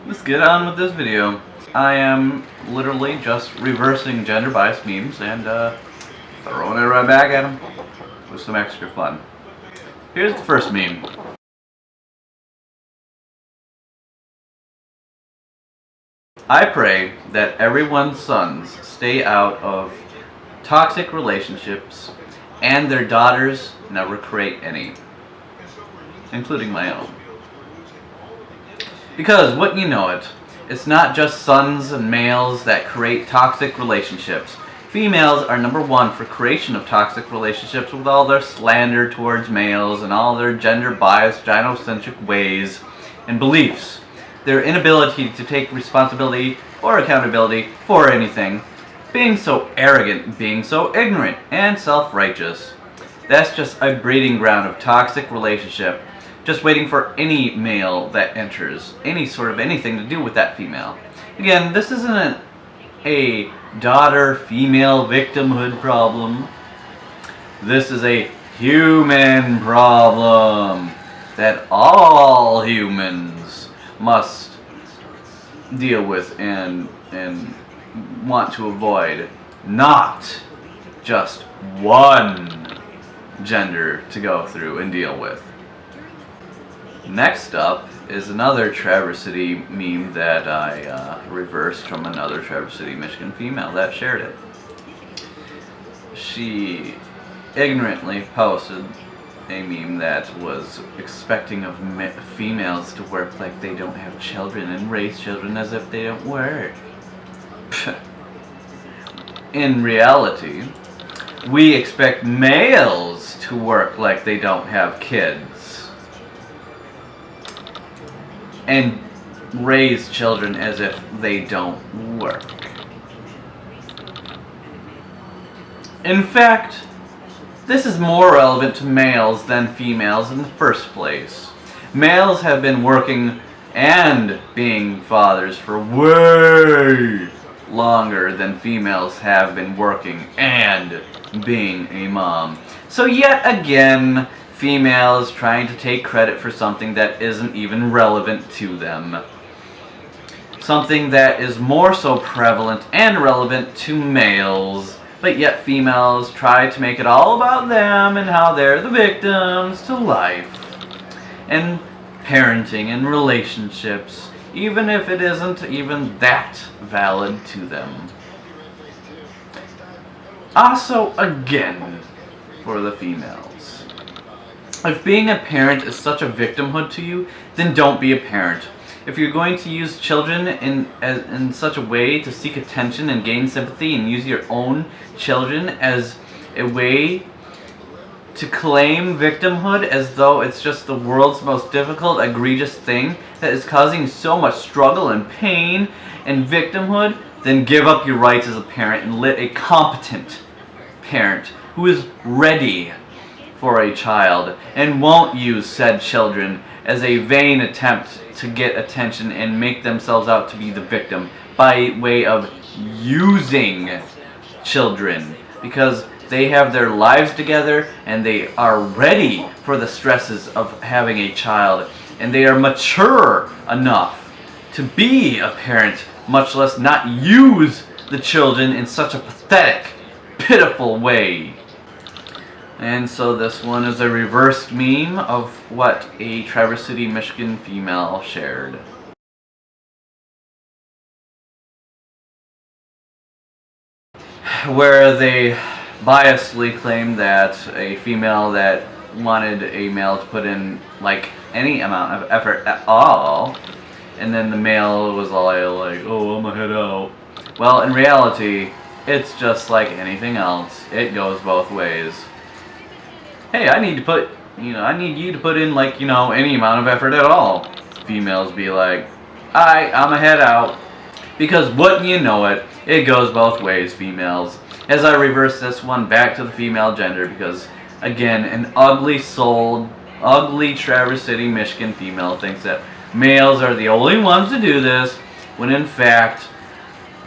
let's get on with this video. I am literally just reversing gender bias memes and throwing it right back at them with some extra fun. Here's the first meme. I pray that everyone's sons stay out of toxic relationships and their daughters never create any, including my own. Because, wouldn't you know it, it's not just sons and males that create toxic relationships. Females are number one for creation of toxic relationships with all their slander towards males and all their gender-biased, gynocentric ways and beliefs. Their inability to take responsibility or accountability for anything. Being so arrogant, being so ignorant and self-righteous. That's just a breeding ground of toxic relationship. Just waiting for any male that enters any sort of anything to do with that female. Again, this isn't a daughter-female victimhood problem. This is a human problem that all humans must deal with and want to avoid. Not just one gender to go through and deal with. Next up is another Traverse City meme that I reversed from another Traverse City, Michigan female that shared it. She ignorantly posted a meme that was expecting of females to work like they don't have children and raise children as if they don't work. In reality, we expect males to work like they don't have kids and raise children as if they don't work. In fact, this is more relevant to males than females in the first place. Males have been working and being fathers for way longer than females have been working and being a mom. So yet again, females trying to take credit for something that isn't even relevant to them. Something that is more so prevalent and relevant to males, but yet females try to make it all about them and how they're the victims to life and parenting and relationships, even if it isn't even that valid to them. Also, again, for the females. If being a parent is such a victimhood to you, then don't be a parent. If you're going to use children in such a way to seek attention and gain sympathy and use your own children as a way to claim victimhood as though it's just the world's most difficult, egregious thing that is causing so much struggle and pain and victimhood, then give up your rights as a parent and let a competent parent who is ready for a child and won't use said children as a vain attempt to get attention and make themselves out to be the victim by way of using children, because they have their lives together and they are ready for the stresses of having a child and they are mature enough to be a parent, much less not use the children in such a pathetic, pitiful way. And so this one is a reversed meme of what a Traverse City, Michigan female shared. Where they biasly claim that a female that wanted a male to put in like any amount of effort at all, and then the male was all like, oh, I'm gonna head out. Well, in reality, it's just like anything else. It goes both ways. Hey, I need you to put in like, any amount of effort at all. Females be like, alright, I'ma head out. Because wouldn't you know it, it goes both ways, females. As I reverse this one back to the female gender, because again, an ugly-souled, ugly Traverse City, Michigan female thinks that males are the only ones to do this, when in fact,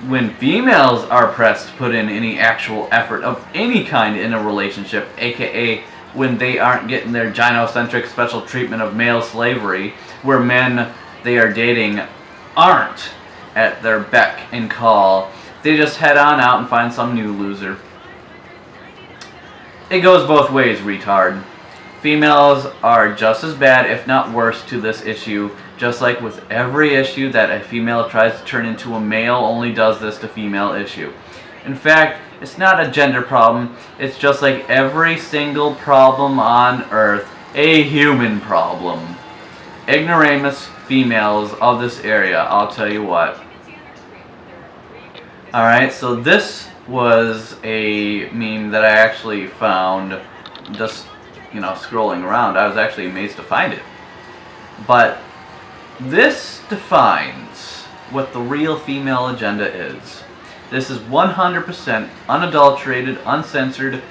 when females are pressed to put in any actual effort of any kind in a relationship, aka when they aren't getting their gynocentric special treatment of male slavery, where men they are dating aren't at their beck and call. They just head on out and find some new loser. It goes both ways, retard. Females are just as bad, if not worse, to this issue, just like with every issue that a female tries to turn into a male only does this to female issue. In fact, it's not a gender problem, it's just like every single problem on Earth, a human problem. Ignoramus females of this area, I'll tell you what. Alright, so this was a meme that I actually found just, scrolling around. I was actually amazed to find it. But this defines what the real female agenda is. This is 100% unadulterated, uncensored,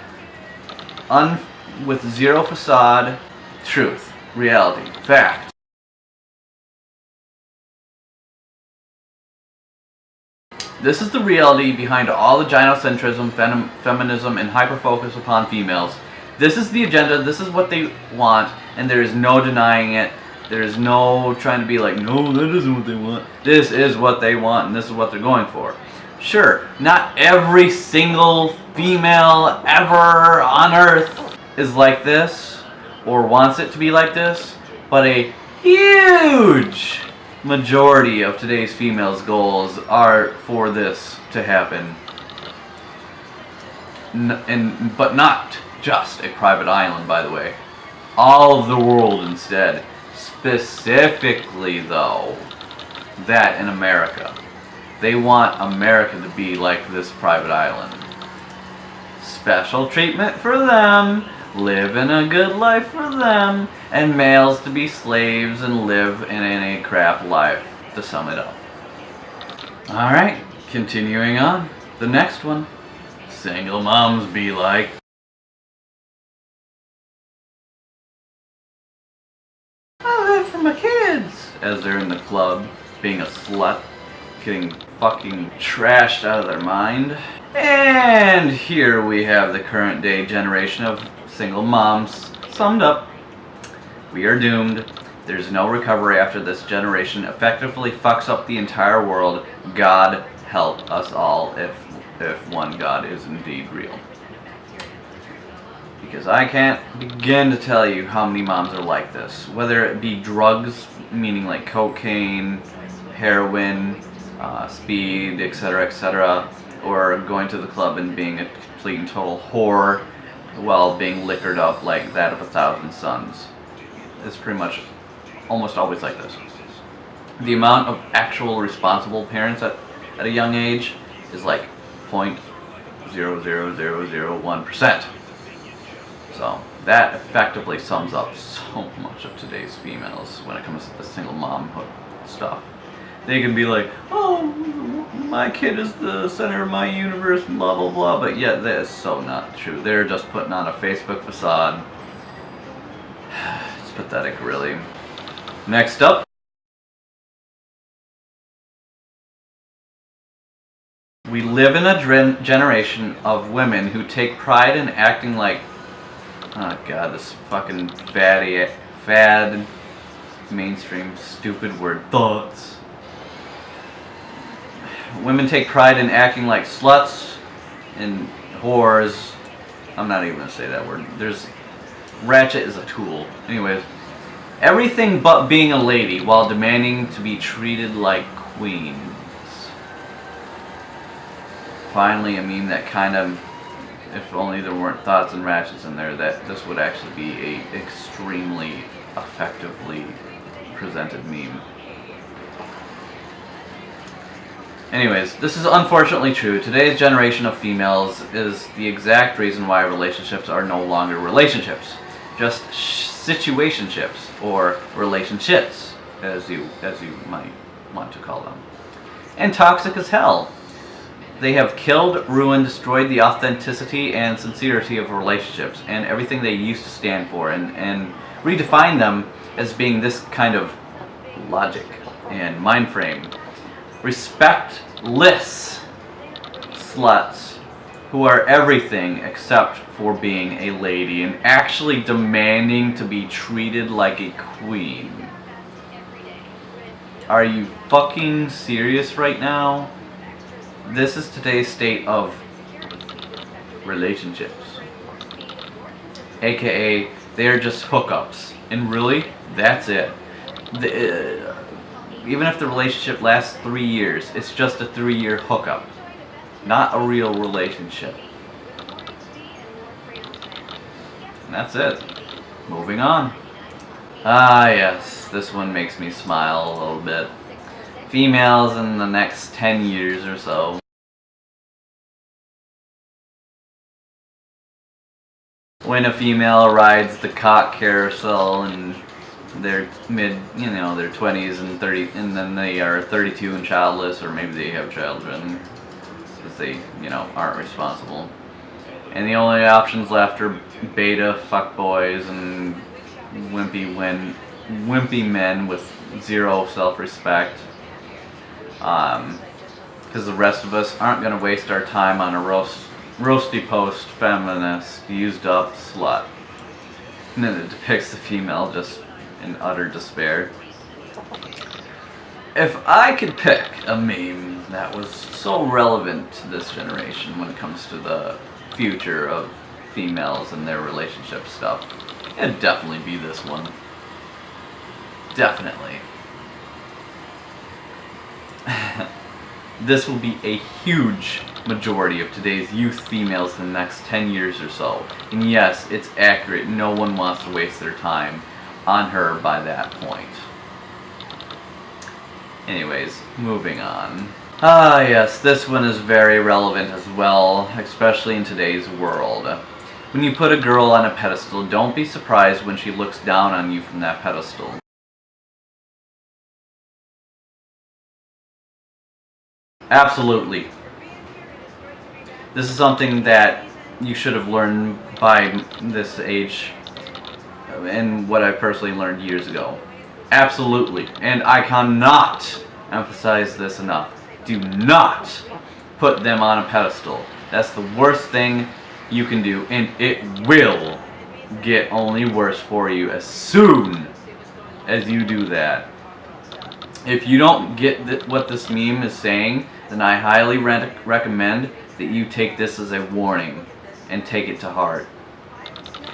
with zero facade, truth, reality, fact. This is the reality behind all the gynocentrism, feminism, and hyperfocus upon females. This is the agenda, this is what they want, and there is no denying it. There is no trying to be like, no, that isn't what they want. This is what they want, and this is what they're going for. Sure, not every single female ever on Earth is like this, or wants it to be like this, but a huge majority of today's females' goals are for this to happen. But not just a private island, by the way. All of the world instead. Specifically, though, that in America. They want America to be like this private island. Special treatment for them, living a good life for them, and males to be slaves and live in a crap life, to sum it up. Alright, continuing on. The next one. Single moms be like. I live for my kids! As they're in the club, being a slut, getting fucking trashed out of their mind. And here we have the current day generation of single moms summed up. We are doomed. There's no recovery after this generation effectively fucks up the entire world. God help us all if one God is indeed real. Because I can't begin to tell you how many moms are like this. Whether it be drugs, meaning like cocaine, heroin, speed, etc., or going to the club and being a complete and total whore while being liquored up like that of 1,000 Suns. It's pretty much almost always like this. The amount of actual responsible parents at a young age is like 0.00001%. So that effectively sums up so much of today's females when it comes to the single momhood stuff. They can be like, oh, my kid is the center of my universe, blah blah blah, but yet that is so not true. They're just putting on a Facebook facade. It's pathetic, really. Next up. We live in a generation of women who take pride in acting like, oh god, this fucking fad, mainstream, stupid word, thoughts. Women take pride in acting like sluts and whores. I'm not even gonna say that word. Ratchet is a tool. Anyways, everything but being a lady while demanding to be treated like queens. Finally, a meme that kind of, if only there weren't thoughts and ratchets in there, that this would actually be a extremely effectively presented meme. Anyways, this is unfortunately true. Today's generation of females is the exact reason why relationships are no longer relationships. Just situationships, or relationships, as you might want to call them. And toxic as hell. They have killed, ruined, destroyed the authenticity and sincerity of relationships and everything they used to stand for, and redefined them as being this kind of logic and mind frame. Respectless sluts who are everything except for being a lady and actually demanding to be treated like a queen. Are you fucking serious right now? This is today's state of relationships. AKA, they're just hookups. And really, that's it. Even if the relationship lasts 3 years, it's just a 3-year hookup. Not a real relationship. And that's it. Moving on. Ah yes, this one makes me smile a little bit. Females in the next 10 years or so. When a female rides the cock carousel and they're their 20s and 30, and then they are 32 and childless, or maybe they have children because they, aren't responsible. And the only options left are beta fuckboys and wimpy men with zero self-respect. Because the rest of us aren't going to waste our time on a roasty post feminist used up slut. And then it depicts the female just in utter despair. If I could pick a meme that was so relevant to this generation when it comes to the future of females and their relationship stuff, it'd definitely be this one. Definitely. This will be a huge majority of today's youth females in the next 10 years or so. And yes, it's accurate. No one wants to waste their time on her by that point. Anyways, moving on. Ah yes, this one is very relevant as well, especially in today's world. When you put a girl on a pedestal, don't be surprised when she looks down on you from that pedestal. Absolutely. This is something that you should have learned by this age, and what I personally learned years ago. Absolutely. And I cannot emphasize this enough. Do not put them on a pedestal. That's the worst thing you can do, and it will get only worse for you as soon as you do that. If you don't get what this meme is saying, then I highly recommend that you take this as a warning and take it to heart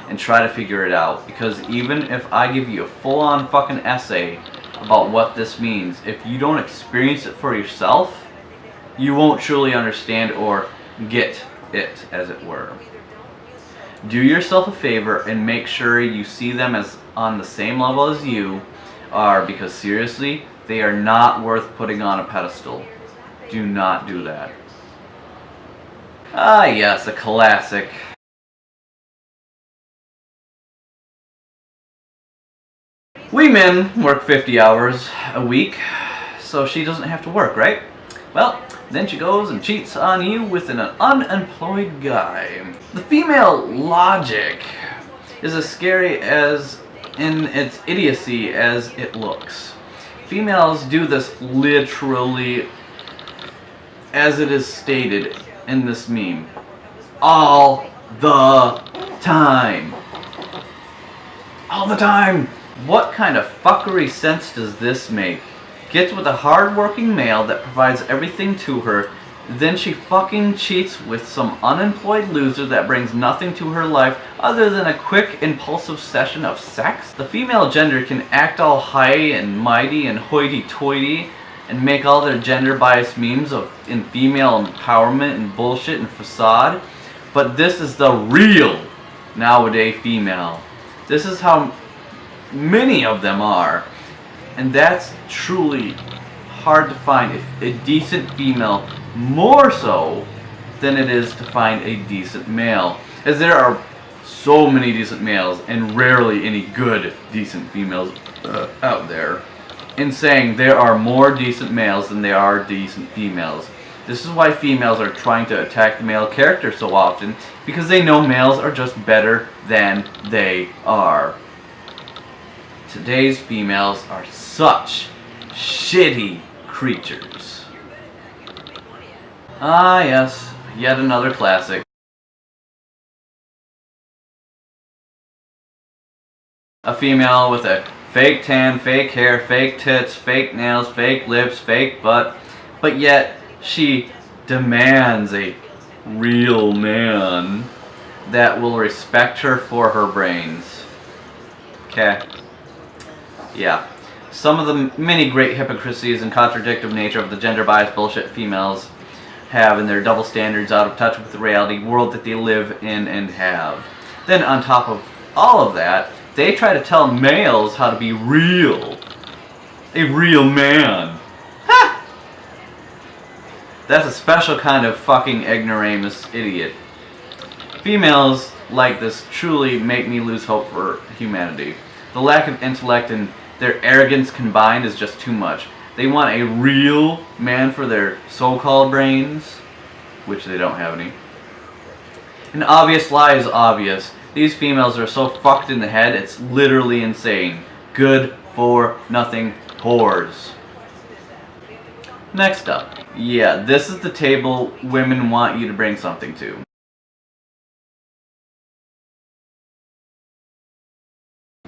and try to figure it out. Because even if I give you a full-on fucking essay about what this means, if you don't experience it for yourself, you won't truly understand or get it, as it were. Do yourself a favor and make sure you see them as on the same level as you are, because seriously, they are not worth putting on a pedestal. Do not do that. Ah yes, a classic. We men work 50 hours a week, so she doesn't have to work, right? Well, then she goes and cheats on you with an unemployed guy. The female logic is as scary as in its idiocy as it looks. Females do this literally as it is stated in this meme. All the time. All the time. What kind of fuckery sense does this make? Gets with a hard-working male that provides everything to her, then she fucking cheats with some unemployed loser that brings nothing to her life other than a quick, impulsive session of sex? The female gender can act all high and mighty and hoity-toity and make all their gender-biased memes in female empowerment and bullshit and facade, but this is the real nowadays female. This is how many of them are, and that's truly hard to find. A decent female, more so than it is to find a decent male, as there are so many decent males and rarely any good decent females out there. In saying there are more decent males than there are decent females. This is why females are trying to attack the male character so often, because they know males are just better than they are. Today's females are such shitty creatures. Ah yes, yet another classic. A female with a Fake tan, fake hair, fake tits, fake nails, fake lips, fake butt, but yet she demands a real man that will respect her for her brains. Okay. Yeah. Some of the many great hypocrisies and contradictive nature of the gender biased bullshit females have in their double standards, out of touch with the reality world that they live in and have. Then on top of all of that, they try to tell males how to be real. A real man. Ha! That's a special kind of fucking ignoramus idiot. Females like this truly make me lose hope for humanity. The lack of intellect and their arrogance combined is just too much. They want a real man for their so-called brains, which they don't have any. An obvious lie is obvious. These females are so fucked in the head, it's literally insane. Good for nothing whores. Next up. Yeah, this is the table women want you to bring something to.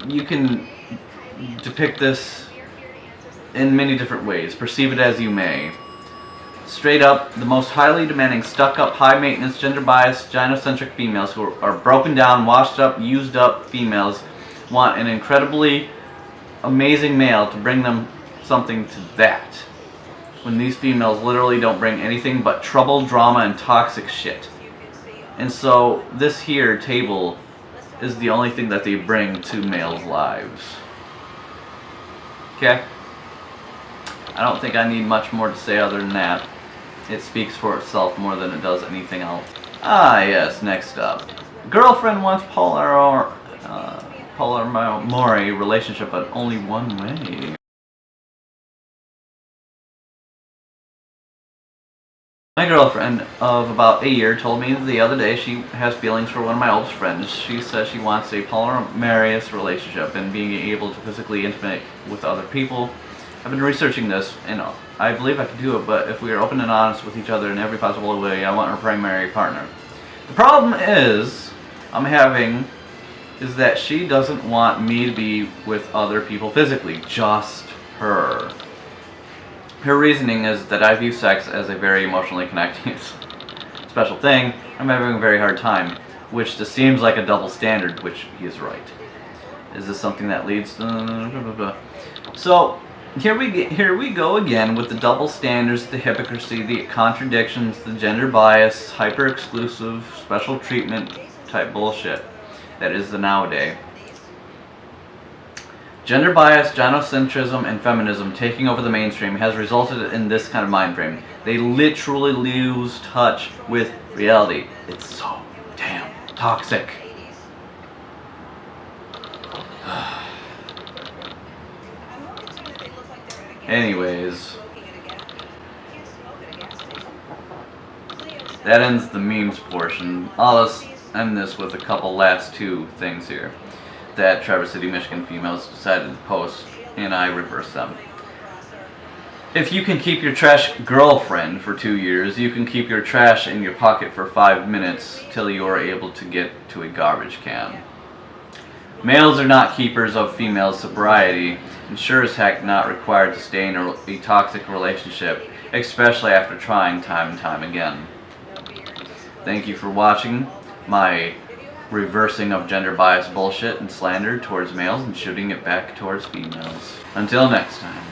You can depict this in many different ways. Perceive it as you may. Straight up, the most highly demanding, stuck-up, high-maintenance, gender-biased, gynocentric females who are broken down, washed up, used up females want an incredibly amazing male to bring them something to that. When these females literally don't bring anything but trouble, drama, and toxic shit. And so, this here table is the only thing that they bring to males' lives. Okay? I don't think I need much more to say other than that. It speaks for itself more than it does anything else. Ah, yes, next up. Girlfriend wants polyamorous relationship, but only one way. My girlfriend of about a year told me the other day she has feelings for one of my oldest friends. She says she wants a polyamorous relationship and being able to physically intimate with other people. I've been researching this, and I believe I can do it, but if we are open and honest with each other in every possible way, I want her primary partner. The problem is that she doesn't want me to be with other people physically, just her. Her reasoning is that I view sex as a very emotionally connecting special thing. I'm having a very hard time, which just seems like a double standard, which he is right. Is this something that leads to... So, here we go again with the double standards, the hypocrisy, the contradictions, the gender bias, hyper-exclusive, special treatment type bullshit that is the nowadays. Gender bias, gynocentrism, and feminism taking over the mainstream has resulted in this kind of mind frame. They literally lose touch with reality. It's so damn toxic. Anyways, that ends the memes portion. I'll just end this with a couple last two things here that Traverse City, Michigan females decided to post, and I reversed them. If you can keep your trash girlfriend for 2 years, you can keep your trash in your pocket for 5 minutes till you are able to get to a garbage can. Males are not keepers of female sobriety, and sure as heck not required to stay in a toxic relationship, especially after trying time and time again. Thank you for watching my reversing of gender bias bullshit and slander towards males and shooting it back towards females. Until next time.